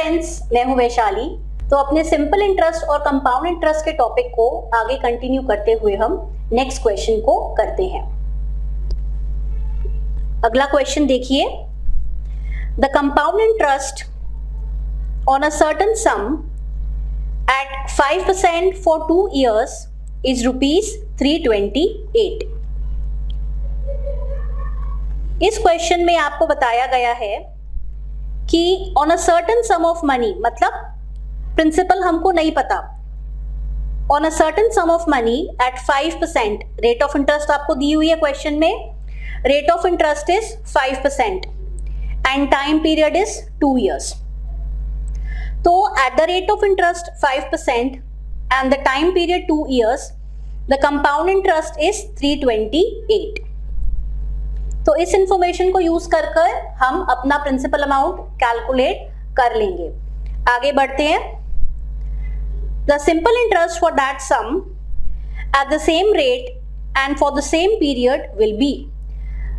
Friends, मैं हूं वैशाली। तो अपने सिंपल इंटरेस्ट और कंपाउंड इंटरेस्ट के टॉपिक को आगे कंटिन्यू करते हुए हम नेक्स्ट क्वेश्चन को करते हैं। अगला क्वेश्चन देखिए, the compound interest on a certain sum at 5% for 2 years is ₹328। इस क्वेश्चन में आपको बताया गया है कि on a certain some of money, मतलब प्रिंसिपल हमको नहीं पता, on a certain some of money at 5%, rate of interest आपको दी हुई है क्वेश्चन में, rate of interest is 5% and time period is 2 years। तो at the rate of interest 5% and the time period 2 years, the compound interest is 328। तो इस information को use कर हम अपना प्रिंसिपल अमाउंट कैलकुलेट कर लेंगे। आगे बढ़ते हैं। The simple interest for that sum at the same rate and for the same period will be.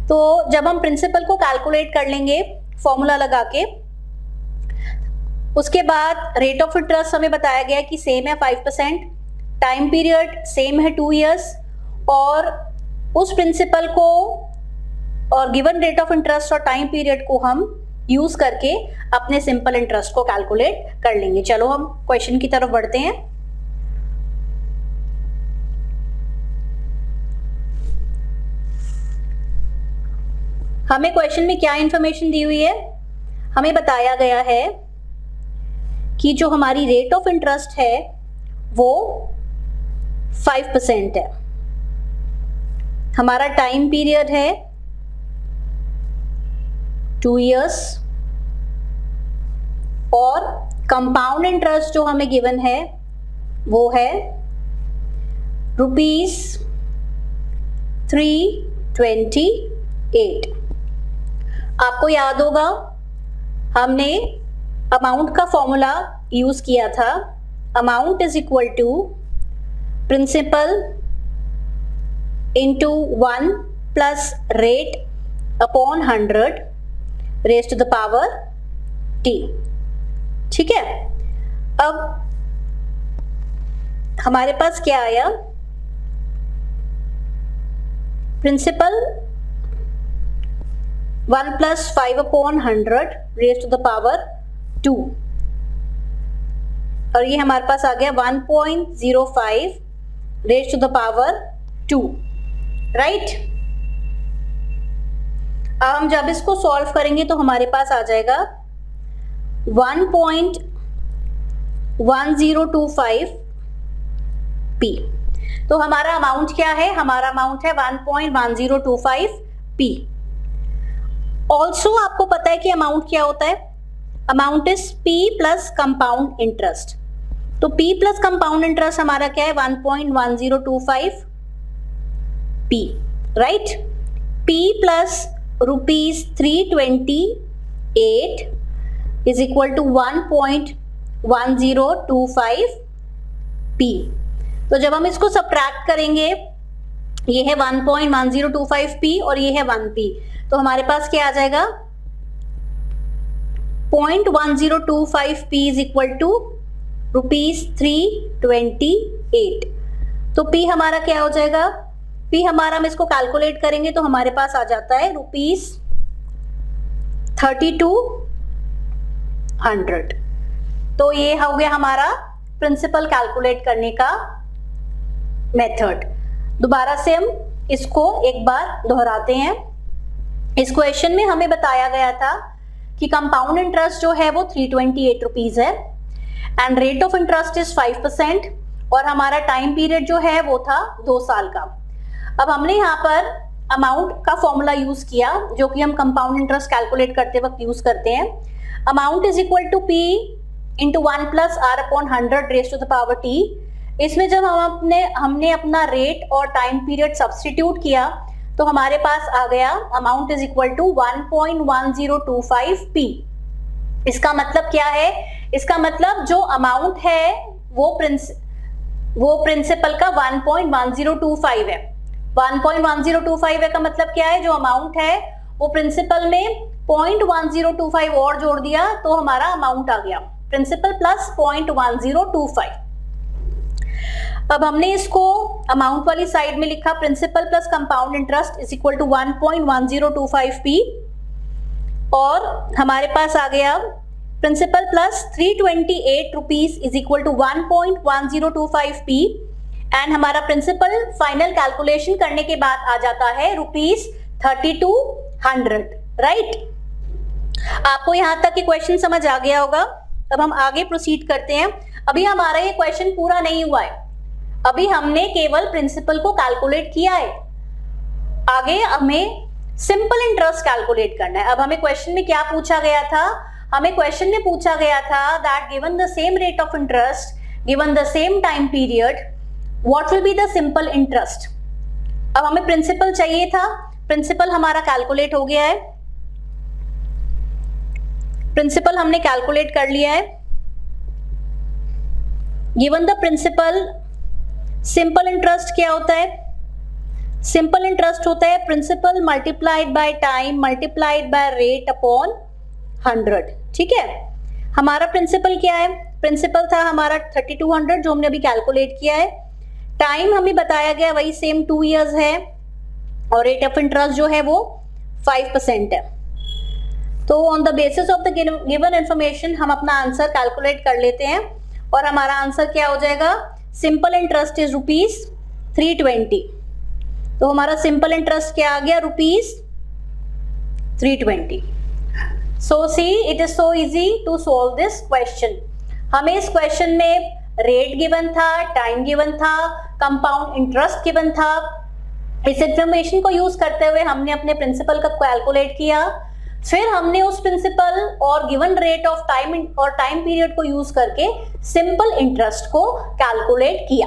तो जब हम प्रिंसिपल को कैलकुलेट कर लेंगे फॉर्मूला लगा के, उसके बाद रेट ऑफ इंटरेस्ट हमें बताया गया कि सेम है 5%, टाइम पीरियड सेम है 2 years, और उस प्रिंसिपल को और गिवन रेट ऑफ इंटरेस्ट और टाइम पीरियड को हम यूज करके अपने सिंपल इंटरेस्ट को कैलकुलेट कर लेंगे। चलो हम क्वेश्चन की तरफ बढ़ते हैं। हमें क्वेश्चन में क्या इंफॉर्मेशन दी हुई है? हमें बताया गया है कि जो हमारी रेट ऑफ इंटरेस्ट है वो 5% है, हमारा टाइम पीरियड है 2 years, और कंपाउंड इंटरेस्ट जो हमें गिवन है वो है ₹328। आपको याद होगा हमने अमाउंट का फॉर्मूला यूज किया था, amount is equal to principal into 1 plus rate upon 100 raise to the power t। ठीक है, अब हमारे पास क्या आया? Principal 1 plus 5 upon 100 raise to the power 2, और ये हमारे पास आ गया 1.05 raise to the power 2, right. अब हम जब इसको सॉल्व करेंगे तो हमारे पास आ जाएगा 1.1025 p। तो हमारा अमाउंट क्या है? हमारा अमाउंट है 1.1025 p। ऑल्सो आपको पता है कि अमाउंट क्या होता है? Amount is p plus compound interest. तो p प्लस कंपाउंड इंटरेस्ट हमारा क्या है? 1.1025 p, right. p plus ₹328 is equal to 1.1025 p। तो जब हम इसको सब्ट्रैक्ट करेंगे, ये है 1.1025 p और ये है 1 p, तो हमारे पास क्या आ जाएगा? 0.1025 p इज इक्वल टू ₹328। तो p हमारा क्या हो जाएगा? p हमारा हम इसको कैलकुलेट करेंगे तो हमारे पास आ जाता है ₹3200। तो ये हो गया हमारा प्रिंसिपल कैलकुलेट करने का मेथड। दोबारा से हम इसको एक बार दोहराते हैं। इस क्वेश्चन में हमें बताया गया था कि कंपाउंड इंटरेस्ट जो है वो ₹328 है and rate of interest is 5%, और हमारा टाइम पीरियड जो है वो था 2 साल का। अब हमने यहाँ पर अमाउंट का फॉर्मूला यूज किया जो कि हम कंपाउंड इंटरेस्ट कैलकुलेट करते वक्त यूज करते हैं। Amount is equal to p into 1 plus r upon 100 raise to the power t। इसमें जब हमने अपना रेट और टाइम पीरियड सब्स्टिट्यूट किया तो हमारे पास आ गया amount is equal to 1.1025 p। इसका मतलब क्या है? इसका मतलब जो अमाउंट है वो प्रिंसिपल का 1.1025 है। 1.1025 है का मतलब क्या है? जो अमाउंट है वो प्रिंसिपल में 0.1025 और जोड़ दिया तो हमारा अमाउंट आ गया। Principal plus 0.1025। अब हमने इसको अमाउंट वाली साइड में लिखा, principal plus compound interest is equal to 1.1025p, और हमारे पास आ गया principal plus 328 rupees is equal to 1.1025p, and हमारा प्रिंसिपल फाइनल कैलकुलेशन करने के बाद आ जाता है ₹3200, राइट। आपको यहां तक कि क्वेश्चन समझ आ गया होगा। अब हम आगे प्रोसीड करते हैं। अभी हमारा ये क्वेश्चन पूरा नहीं हुआ है, अभी हमने केवल प्रिंसिपल को कैलकुलेट किया है, आगे हमें सिंपल इंटरेस्ट कैलकुलेट करना है। अब हमें क्वेश्चन में क्या पूछा गया था, हमें क्वेश्चन में पूछा गया था that given the same rate of interest given the same time period what will be the simple interest. अब हमें प्रिंसिपल चाहिए था, प्रिंसिपल हमारा कैलकुलेट हो गया है, प्रिंसिपल हमने कैलकुलेट कर लिया है। Given the principal, simple interest क्या होता है, सिंपल इंटरेस्ट होता है principal multiplied by time multiplied by rate upon 100, ठीक है। हमारा प्रिंसिपल क्या है, प्रिंसिपल था हमारा 3200 जो हमने अभी कैलकुलेट किया है। टाइम हमें बताया गया वही सेम 2 इयर्स है, और रेट ऑफ इंटरेस्ट जो है वो 5% है। तो on the basis of the given information हम अपना आंसर कैलकुलेट कर लेते हैं, और हमारा आंसर क्या हो जाएगा, सिंपल इंटरेस्ट इज ₹320। तो हमारा सिंपल इंटरेस्ट क्या आ गया, ₹320। So see it is so easy to solve this question. हमें इस क्वेश्चन में रेट गिवन था, टाइम गिवन था, कंपाउंड इंटरेस्ट गिवन था। इस इंफॉर्मेशन को यूज करते हुए हमने अपने प्रिंसिपल का कैलकुलेट किया, फिर हमने उस प्रिंसिपल और गिवन रेट ऑफ टाइम और टाइम पीरियड को यूज करके सिंपल इंटरेस्ट को कैलकुलेट किया।